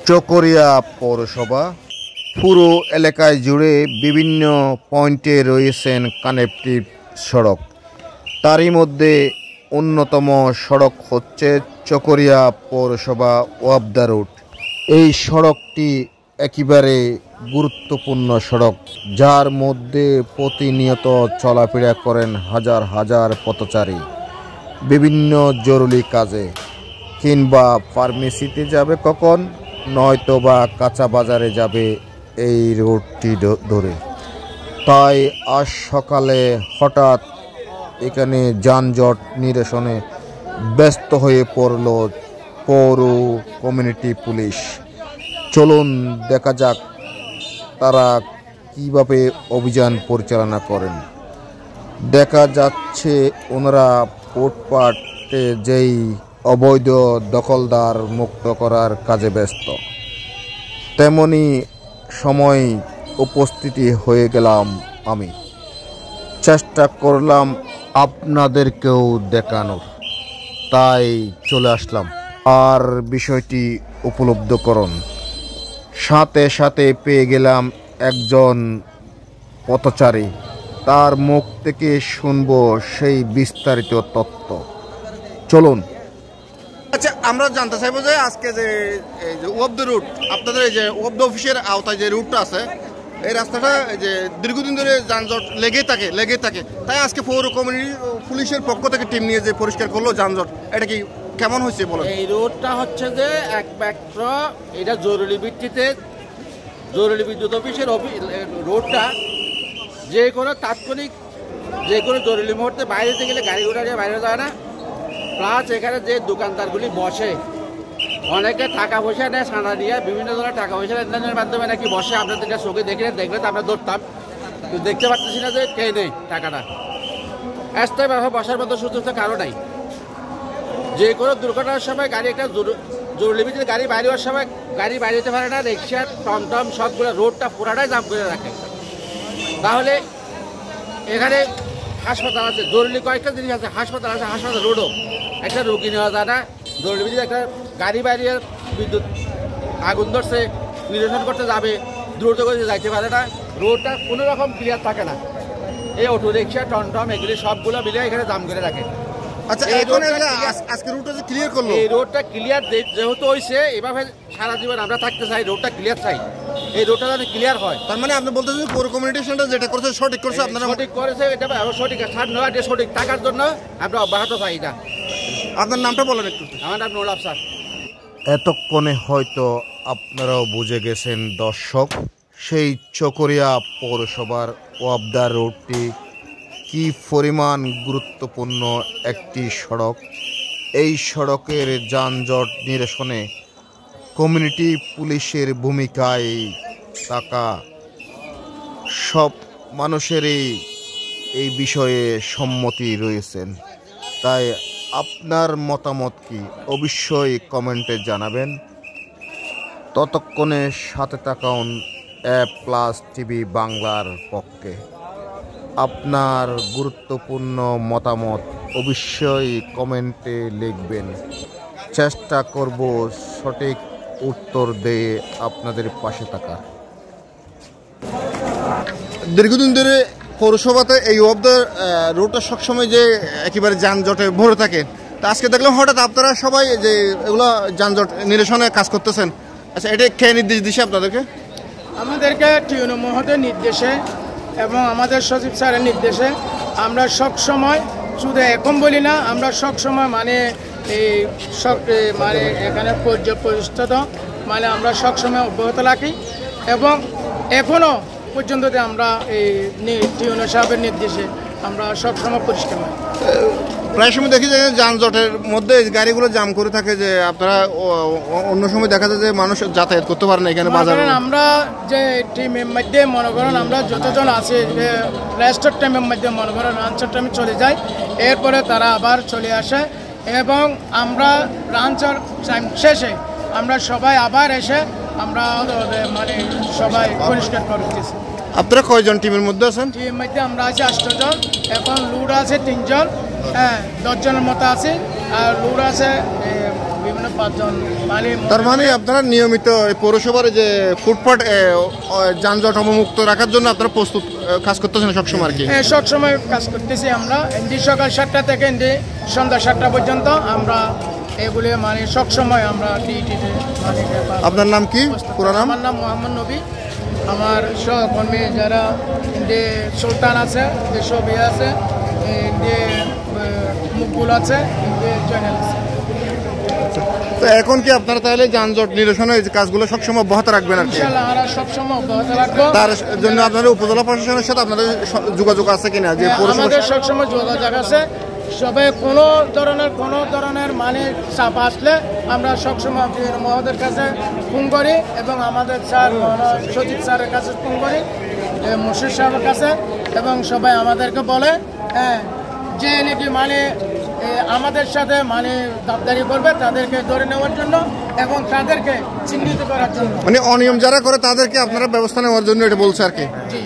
চকরিয়া পৌরসভা পুরো এলাকায় জুড়ে বিভিন্ন পয়েন্টে রয়েছেন কানেক্টিভ সড়ক। তারই মধ্যে অন্যতম সড়ক হচ্ছে চকরিয়া পৌরসভা ওয়াবদা রোড। এই সড়কটি একেবারে গুরুত্বপূর্ণ সড়ক, যার মধ্যে প্রতিনিয়ত চলাফেরা করেন হাজার হাজার পথচারী বিভিন্ন জরুরি কাজে, কিংবা ফার্মেসিতে যাবে কখন, নয়তো বা কাঁচা বাজারে যাবে এই রোডটি ধরে। তাই আজ সকালে হঠাৎ এখানে যানজট নিরসনে ব্যস্ত হয়ে পড়ল পৌর কমিউনিটি পুলিশ। চলুন দেখা যাক তারা কিভাবে অভিযান পরিচালনা করেন। দেখা যাচ্ছে ওনারা ফুটপাতে যেই অবৈধ দখলদার মুক্ত করার কাজে ব্যস্ত, তেমনি সময় উপস্থিতি হয়ে গেলাম আমি। চেষ্টা করলাম আপনাদেরকেও দেখানোর, তাই চলে আসলাম আর বিষয়টি উপলব্ধ করুন। সাথে সাথে পেয়ে গেলাম একজন পথচারী, তার মুখ থেকে শুনবো সেই বিস্তারিত তথ্য। চলুন। আচ্ছা, আমরা জানতে চাইবো যে আজকে যে এই যে ওয়াবদা রুট, আপনাদের এই যে ওয়াবদা অফিসের আওতায় যে রুটটা আছে, এই রাস্তাটা যে দীর্ঘদিন ধরে যানজট লেগেই থাকে, তাই আজকে পৌর কমিউনিটি পুলিশের পক্ষ থেকে টিম নিয়ে যে পরিষ্কার করলো যানজট, এটা কি কেমন হয়েছে বলেন? এই রোডটা হচ্ছে যে একমাত্র এটা জরুরি ভিত্তিতে, জরুরি বিদ্যুৎ অফিসের রোডটা যে কোনো তাৎক্ষণিক, যে কোনো জরুরি মুহূর্তে বাইরে গেলে গাড়ি ঘোড়া নিয়ে বাইরে যায় না। প্লাস এখানে যে দোকানদারগুলি বসে, অনেকে টাকা পয়সা নেয় সাঁড়া দিয়ে, বিভিন্ন ধরনের টাকা পয়সা লেনদেনের মাধ্যমে নাকি বসে। আপনাদের চোখে দেখলে তো আমরা ধরতাম, কিন্তু দেখতে পাচ্ছি না যে কে নেই টাকাটা। স্থায়ী বসার মতো সুযোগ কারো নাই। যে কোনো দুর্ঘটনার সময় গাড়ি একটা জরুরি ভিত্তিতে গাড়ি বাইরে হওয়ার সময় গাড়ি বাইরে যেতে পারে না, রিক্সা টমটম সবগুলো রোডটা পুরাটাই জাম করে রাখে। তাহলে এখানে হাসপাতাল আছে, জরুরি কয়েকটা জিনিস আছে, হাসপাতাল আছে, হাসপাতাল রোডও একটা রোগী নেওয়া যায় না। জরুরি ভিত্তিতে একটা গাড়ি বাইরে বিদ্যুৎ আগুন ধরছে, নিরসন করতে যাবে, দ্রুত করে যাইতে পারে না, রোডটা কোনো রকম ক্লিয়ার থাকে না। এই অটো রিক্সা টমটম এগুলি সবগুলো মিলে এখানে জাম করে রাখে। আচ্ছা, আজকে রুটটা যে ক্লিয়ার করলো, এই রোডটা ক্লিয়ার যেহেতু হয়েছে, এভাবে সারা জীবন আমরা থাকতে চাই, রোডটা ক্লিয়ার চাই, এই রোডটা যাতে ক্লিয়ার হয়। তার মানে আপনি বলতে চাচ্ছেন পৌর কমিউনিকেশনটা যেটা করছে সঠিক করছে, আপনারা সঠিক করেছে, এটা সঠিক ছাড় নয়, এটা সঠিক টাকার জন্য আমরা অব্যাহত চাই না। আপনার নামটা বলেন একটু। আমার নাম নুরুল আফসার। এতক্ষণে হয়তো আপনারাও বুঝে গেছেন দর্শক, সেই চকরিয়া পৌরসভার ওয়াবদা রোডটি কি পরিমাণ গুরুত্বপূর্ণ একটি সড়ক। এই সড়কের যানজট নিরসনে কমিউনিটি পুলিশের ভূমিকায় থাকা সব মানুষেরই এই বিষয়ে সম্মতি রয়েছেন। তাই আপনার মতামত কি অবশ্যই কমেন্টে জানাবেন। ততক্ষণে সাথে থাকুন A+ টিভি বাংলার পক্ষে। আপনার গুরুত্বপূর্ণ মতামত অবশ্যই কমেন্টে লিখবেন। চেষ্টা করব সঠিক উত্তর দিয়ে আপনাদের পাশে থাকার। দীর্ঘদিন ধরে পৌরসভাতে এই ওয়াবদা রোডটা সবসময় যে একেবারে যানজটে ভরে থাকে, তা আজকে দেখলাম হঠাৎ আপনারা সবাই যে এগুলো যানজট নিরসনে কাজ করতেছেন। আচ্ছা, এটা কে নির্দেশ দিছে আপনাদেরকে? আমাদেরকে টিউনো মহোদয়ের নির্দেশে এবং আমাদের সচিব স্যারের নির্দেশে আমরা সব সময়, শুধু এখন বলি না, আমরা সব সময় মানে এই সব মানে এখানে পরিস্থিত মানে আমরা সব সময় অব্যাহত রাখি এবং এখনও পর্যন্ত আমরা এই টিউনো সাহেবের নির্দেশে আমরা সব সময় পরিষ্কার হয়। প্রায় সময় দেখি যে যানজটের মধ্যে গাড়িগুলো জাম করে থাকে, যে আপনারা অন্য সময় দেখা যায় যে মানুষ যাতায়াত করতে পারে না এখানে বাজারে। আমরা যে টিমের মধ্যে মনে করেন আমরা যতজন আছে, রেস্টের টাইমের মধ্যে মনে করেন লাঞ্চের টাইমে চলে যায়, এরপরে তারা আবার চলে আসে এবং আমরা লাঞ্চের টাইম শেষে আমরা সবাই আবার এসে আমরা মানে সবাই পরিষ্কার করতেছি। আপনারা কয়জন টিমের মধ্যে আছেন? টিমের মধ্যে আমরা আছি 8 জন, এখন লুড আছে 3 জন, হ্যাঁ 10 জনের মতো আছে, আর লুড আছে বিভিন্ন 5 জন মানে তার মানে আপনারা নিয়মিত এই পৌরসভার যে ফুটপাত যানজট মুক্ত রাখার জন্য আপনারা প্রস্তুত কাজ করতেছেন সবসময় আর কি? হ্যাঁ, সবসময় কাজ করতেছি আমরা। এমনি সকাল 7টা থেকে এমনি সন্ধ্যা 7টা পর্যন্ত আমরা এগুলি মানে সবসময় আমরা ডিউটিতে মানে আপনার নাম কি পুরো নাম? আমার নাম মোহাম্মদ নবী। আমার সহকর্মী যারা যে সুলতান আছে, যে সবই আছে, যে মুকবুল আছে, যে জয়নাল আছে। তো এখন কি আপনারা তাহলে যানজট নিরসনের যে কাজগুলো সবসময় অব্যাহত রাখবেন আর কি? ইনশাআল্লাহ আমরা সবসময় অব্যাহত রাখবো। তার জন্য আপনাদের উপজেলা প্রশাসনের সাথে আপনাদের যোগাযোগ আছে কিনা? যে আমাদের সবসময় যোগাযোগ আছে। সবাই কোনো ধরনের মানে চাপ আসলে আমরা সবসময় মহোদয়ের কাছে ফোন করি এবং আমাদের স্যার সচিব স্যারের কাছে ফোন করি, মুর্শিদ সাহেবের কাছে, এবং সবাই আমাদেরকে বলে হ্যাঁ যে নাকি মানে আমাদের সাথে মানে গাদ্দারি করবে তাদেরকে ধরে নেওয়ার জন্য এবং তাদেরকে চিহ্নিত করার জন্য। মানে অনিয়ম যারা করে তাদেরকে আপনারা ব্যবস্থা নেওয়ার জন্য এটা বলছে আর কি? জি।